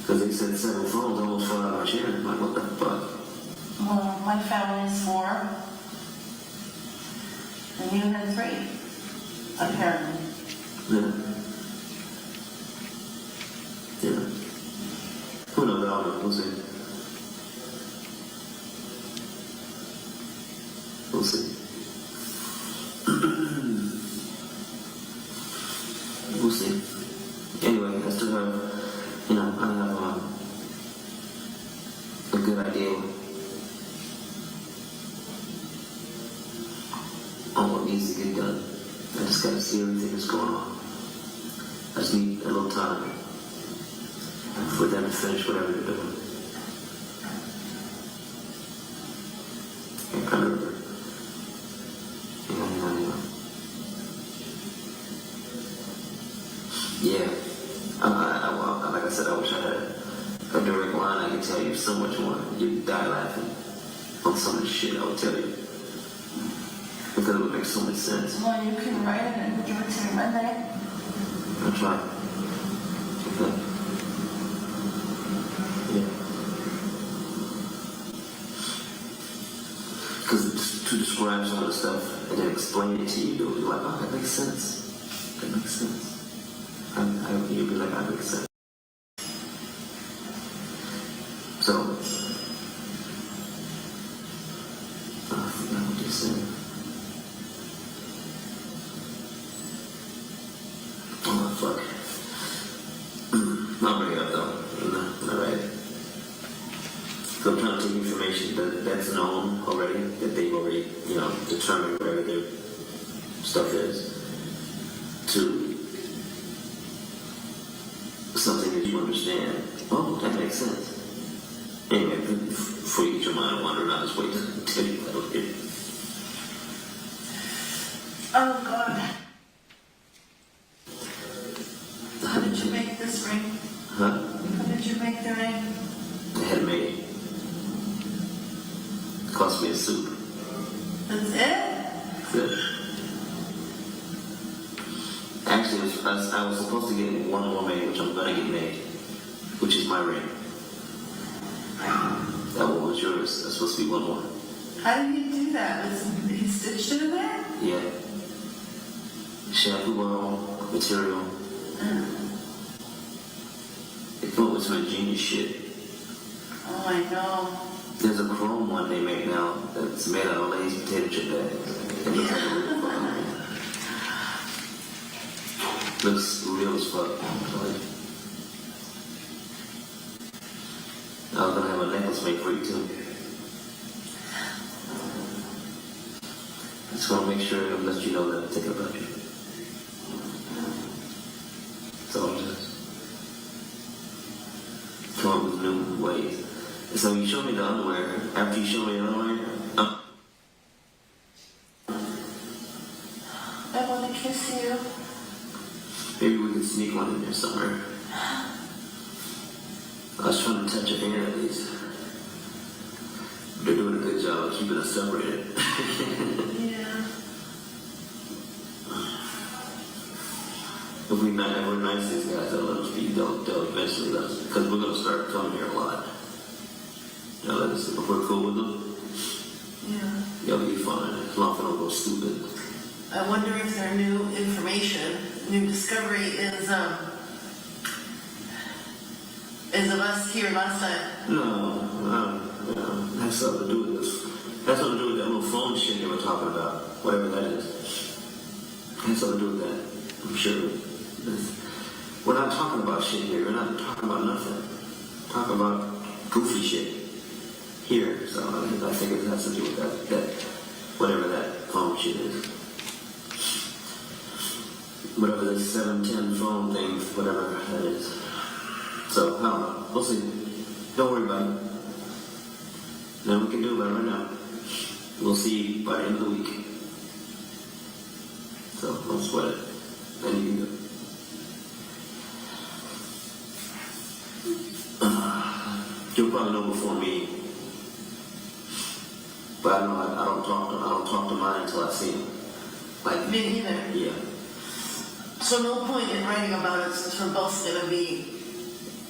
Because they said 7 phones almost fell out of my chair. I'm like, what the fuck? Well, my family is 4. And you had 3. Apparently. Yeah. Yeah. Who knows? I don't know. We'll see. We'll see. We'll see. Anyway, I still have, I have a good idea on what needs to get done. I just gotta see everything that's going on. I just need a little time for them to finish whatever they're doing. I remember. Yeah. Like I said, I wish I had a direct line. I could tell you so much more. You'd die laughing on some of the shit I would tell you. Because it would make so much sense. Well, you can write it and give it to me Monday. I'll try. Okay. Yeah. Because to describe some of the stuff and then explain it to you, you'll be like, oh, that makes sense. That makes sense. You'll be like, that makes sense. So, I forgot what you said. Oh, fuck. I'll bring it up though. Alright. So I'm trying to take information that's known already, that they've already, determined whatever their stuff is, to something that you understand. Oh, that makes sense. Anyway, before you get your mind wandering, I'll just wait to tell you that, okay? Oh, God. How did you make this ring? Huh? How did you make the ring? I had it made. It cost me a suit. That's it? That's it. Actually, I was supposed to get one more made, which I'm gonna get made, which is my ring. That one was yours. There's supposed to be one more. How did he do that? He stitched it in there? Yeah. Shampoo bottle, material. They come up with some ingenious shit. Oh, I know. There's a chrome one they make now that's made out of Lay's potato chip bags. It looks like a real fucking ring. Looks real as fuck. I was gonna have a necklace made for you too. I just wanna make sure and let you know that I'm thinking about you. That's all it is. Come up with new ways. So you show me the underwear. After you show me the underwear, I want to kiss you. maybe we could sneak one in there somewhere. I was trying to touch your hand at least. They're doing a good job of keeping us separated. Yeah. If we're nice to these guys, they'll let us be. They'll eventually let us. Because we're going to start coming here a lot. They'll let us, if we're cool with them, Yeah. they'll be fine. As long as they don't go stupid. I wonder if their new information, new discovery is of us here last time. No, that's something to do with this. That's something to do with that little phone shit they were talking about. Whatever that is. Has something to do with that. I'm sure. We're not talking about shit here. We're not talking about nothing. We're talking about goofy shit here. So I think it has to do with that whatever that phone shit is. Whatever this 710 phone thing, whatever that is. So, I don't know. We'll see. Don't worry about it. Nothing we can do about it right now. We'll see by the end of the week. So, don't sweat it. Then you can do it. You'll probably know before me. But I know I don't talk to mine until I see him. Like Me neither. Yeah. So no point in writing about it since we're both going to be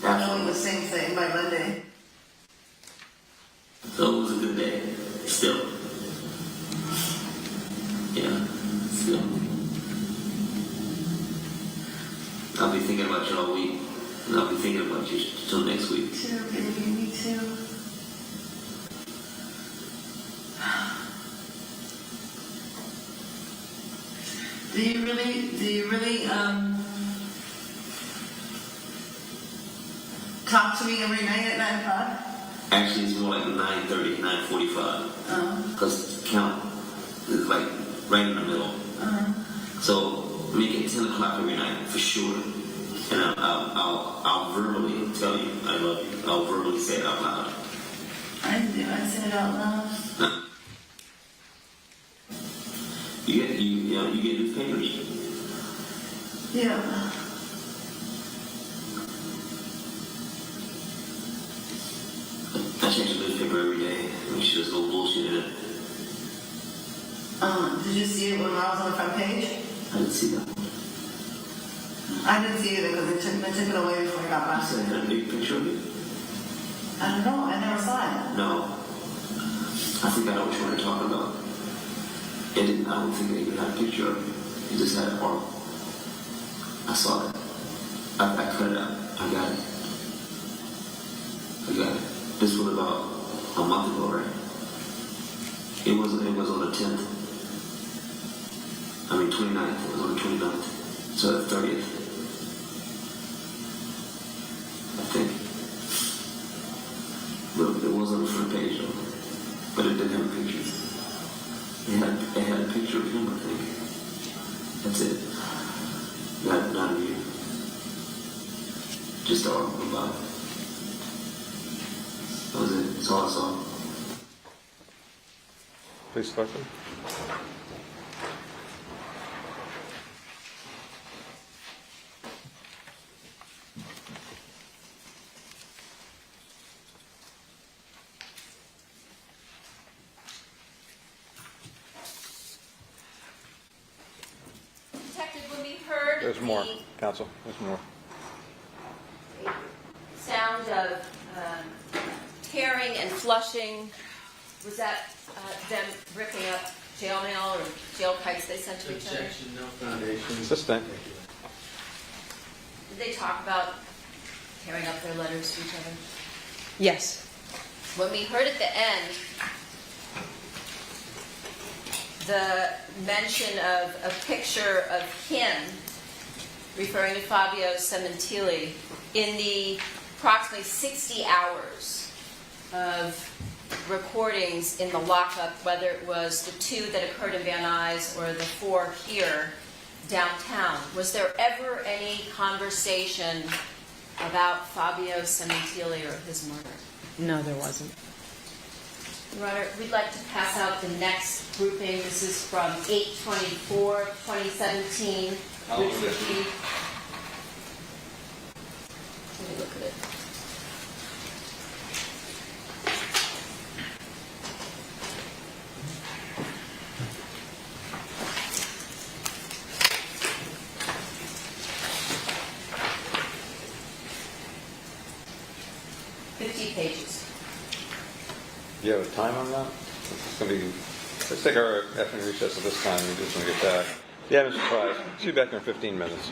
knowing the same thing by Monday. So it was a good day. Still. Yeah. Still. I'll be thinking about you all week. And I'll be thinking about you till next week. Me too, baby, me too. Do you really talk to me every night at 9 o'clock? Actually, it's more like 9:30, 9:45. Because count is like right in the middle. So make it 10 o'clock every night for sure. And I'll verbally tell you I love you. I'll verbally say it out loud. I didn't do it. I said it out loud. You get newspapers. Yeah. I check the newspaper every day. Make sure there's no bullshit in it. Did you see it when I was on the front page? I didn't see that. I didn't see it because they took it away before I got I back. said, had a big picture of you? I don't know. I never saw it. No. I think I know what you were talking about. It didn't, I don't think they even had a picture of you. You just had a part. I saw it. I cut it out. I got it. This was about a month ago, right? It was on the 10th. I mean 29th. It was on the 29th. So the 30th. I think. But it was on the front page though. But it didn't have a picture. It had a picture of him, I think. That's it. Not of you. Just all about it. That was it. That's all I saw. Please question. Detective, when we heard There's more, the counsel. There's more. sound of tearing and flushing, was that them ripping up jail mail or jail kites they sent to each other? Objection, no foundation. Assistant. Did they talk about tearing up their letters to each other? Yes. When we heard at the end the mention of a picture of him, referring to Fabio Sementilli, in the approximately 60 hours of recordings in the lockup, whether it was the 2 that occurred in Van Nuys or the 4 here downtown, was there ever any conversation about Fabio Sementilli or his murder? No, there wasn't. Your Honor, we'd like to pass out the next grouping. This is from 8/24/2017, which would be... Let me look at it. Pages. Do you have a time on that? It's going to be... Let's take our afternoon recess at this time. We're just going to get back. Yeah, Mr. Price. See you back in 15 minutes.